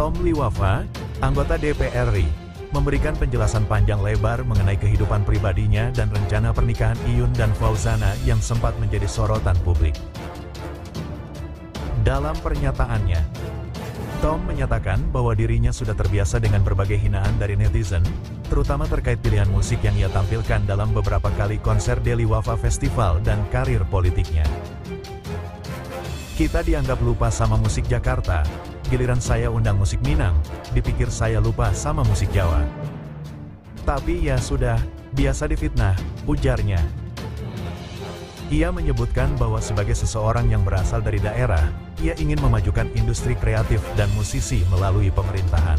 Tom Liwafa, anggota DPR RI, memberikan penjelasan panjang lebar mengenai kehidupan pribadinya dan rencana pernikahan Iyun dan Fauzana yang sempat menjadi sorotan publik. Dalam pernyataannya, Tom menyatakan bahwa dirinya sudah terbiasa dengan berbagai hinaan dari netizen, terutama terkait pilihan musik yang ia tampilkan dalam beberapa kali konser The Liwafa Festival dan karir politiknya. Kita dianggap lupa sama musik Jakarta, giliran saya undang musik Minang, dipikir saya lupa sama musik Jawa. Tapi ya sudah, biasa difitnah, ujarnya. Ia menyebutkan bahwa sebagai seseorang yang berasal dari daerah, ia ingin memajukan industri kreatif dan musisi melalui pemerintahan.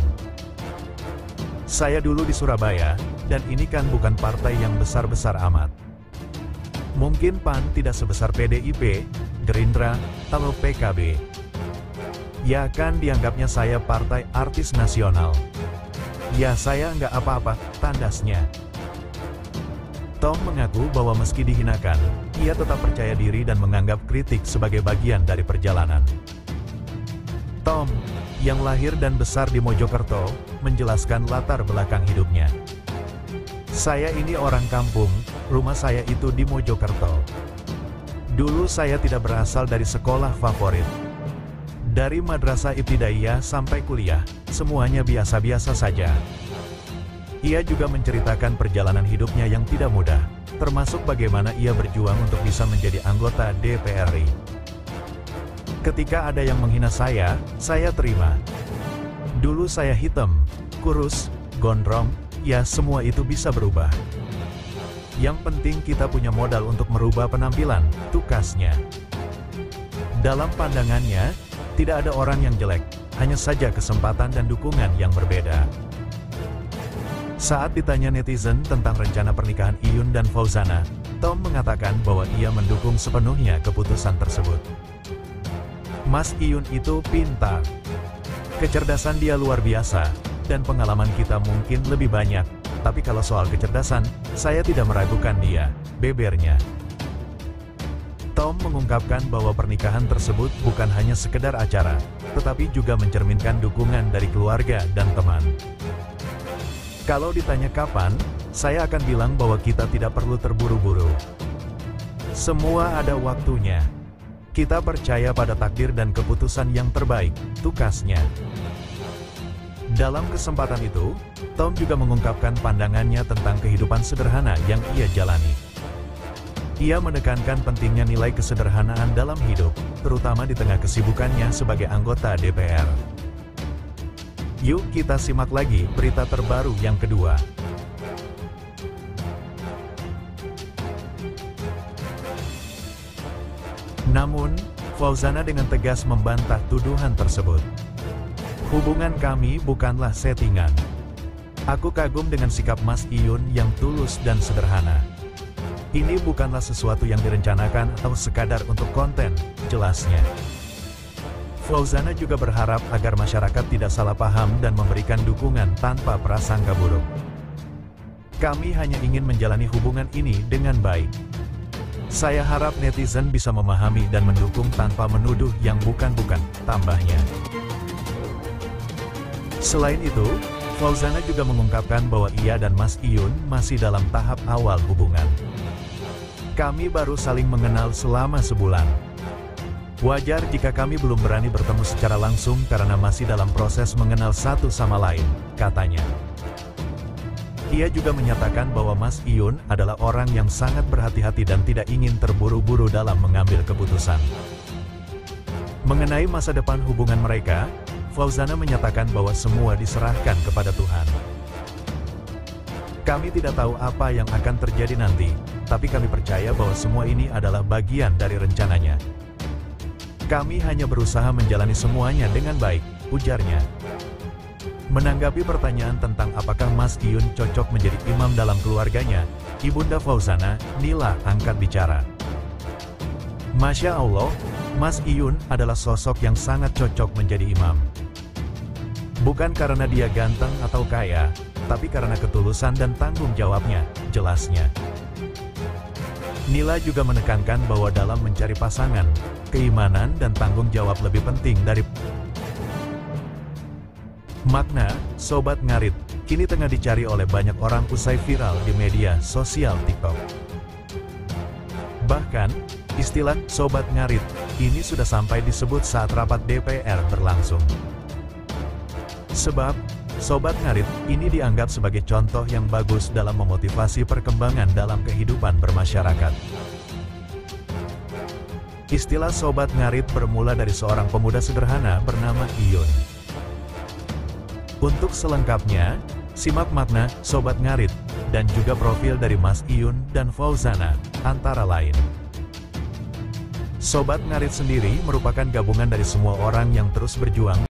Saya dulu di Surabaya, dan ini kan bukan partai yang besar-besar amat. Mungkin PAN tidak sebesar PDIP, Gerindra, atau PKB. Ya kan dianggapnya saya partai artis nasional. Ya saya nggak apa-apa, tandasnya. Tom mengaku bahwa meski dihinakan, ia tetap percaya diri dan menganggap kritik sebagai bagian dari perjalanan. Tom, yang lahir dan besar di Mojokerto, menjelaskan latar belakang hidupnya. Saya ini orang kampung, rumah saya itu di Mojokerto. Dulu saya tidak berasal dari sekolah favorit. Dari madrasah ibtidaiyah sampai kuliah, semuanya biasa-biasa saja. Ia juga menceritakan perjalanan hidupnya yang tidak mudah, termasuk bagaimana ia berjuang untuk bisa menjadi anggota DPR RI. Ketika ada yang menghina saya terima. Dulu saya hitam, kurus, gondrong, ya semua itu bisa berubah. Yang penting kita punya modal untuk merubah penampilan, tukasnya. Dalam pandangannya, tidak ada orang yang jelek, hanya saja kesempatan dan dukungan yang berbeda. Saat ditanya netizen tentang rencana pernikahan Iyun dan Fauzana, Tom mengatakan bahwa ia mendukung sepenuhnya keputusan tersebut. Mas Iyun itu pintar. Kecerdasan dia luar biasa, dan pengalaman kita mungkin lebih banyak. Tapi kalau soal kecerdasan, saya tidak meragukan dia, bebernya. Tom mengungkapkan bahwa pernikahan tersebut bukan hanya sekedar acara, tetapi juga mencerminkan dukungan dari keluarga dan teman. Kalau ditanya kapan, saya akan bilang bahwa kita tidak perlu terburu-buru. Semua ada waktunya. Kita percaya pada takdir dan keputusan yang terbaik, tukasnya. Dalam kesempatan itu, Tom juga mengungkapkan pandangannya tentang kehidupan sederhana yang ia jalani. Ia menekankan pentingnya nilai kesederhanaan dalam hidup, terutama di tengah kesibukannya sebagai anggota DPR. Yuk kita simak lagi berita terbaru yang kedua. Namun, Fauzana dengan tegas membantah tuduhan tersebut. Hubungan kami bukanlah settingan. Aku kagum dengan sikap Mas Iyun yang tulus dan sederhana. Ini bukanlah sesuatu yang direncanakan atau sekadar untuk konten, jelasnya. Fauzana juga berharap agar masyarakat tidak salah paham dan memberikan dukungan tanpa prasangka buruk. Kami hanya ingin menjalani hubungan ini dengan baik. Saya harap netizen bisa memahami dan mendukung tanpa menuduh yang bukan-bukan, tambahnya. Selain itu, Fauzana juga mengungkapkan bahwa ia dan Mas Iyun masih dalam tahap awal hubungan. Kami baru saling mengenal selama sebulan. Wajar jika kami belum berani bertemu secara langsung karena masih dalam proses mengenal satu sama lain, katanya. Ia juga menyatakan bahwa Mas Iyun adalah orang yang sangat berhati-hati dan tidak ingin terburu-buru dalam mengambil keputusan. Mengenai masa depan hubungan mereka, Fauzana menyatakan bahwa semua diserahkan kepada Tuhan. Kami tidak tahu apa yang akan terjadi nanti, tapi kami percaya bahwa semua ini adalah bagian dari rencananya. Kami hanya berusaha menjalani semuanya dengan baik, ujarnya. Menanggapi pertanyaan tentang apakah Mas Iyun cocok menjadi imam dalam keluarganya, Ibunda Fauzana, Nila, angkat bicara. Masya Allah, Mas Iyun adalah sosok yang sangat cocok menjadi imam. Bukan karena dia ganteng atau kaya, tapi karena ketulusan dan tanggung jawabnya, jelasnya. Nila juga menekankan bahwa dalam mencari pasangan, keimanan dan tanggung jawab lebih penting dari Makna Sobat Ngarit kini tengah dicari oleh banyak orang usai viral di media sosial TikTok. Bahkan, istilah Sobat Ngarit ini sudah sampai disebut saat rapat DPR berlangsung. Sebab, Sobat Ngarit ini dianggap sebagai contoh yang bagus dalam memotivasi perkembangan dalam kehidupan bermasyarakat. Istilah Sobat Ngarit bermula dari seorang pemuda sederhana bernama Iyun. Untuk selengkapnya, simak makna Sobat Ngarit dan juga profil dari Mas Iyun dan Fauzana, antara lain. Sobat Ngarit sendiri merupakan gabungan dari semua orang yang terus berjuang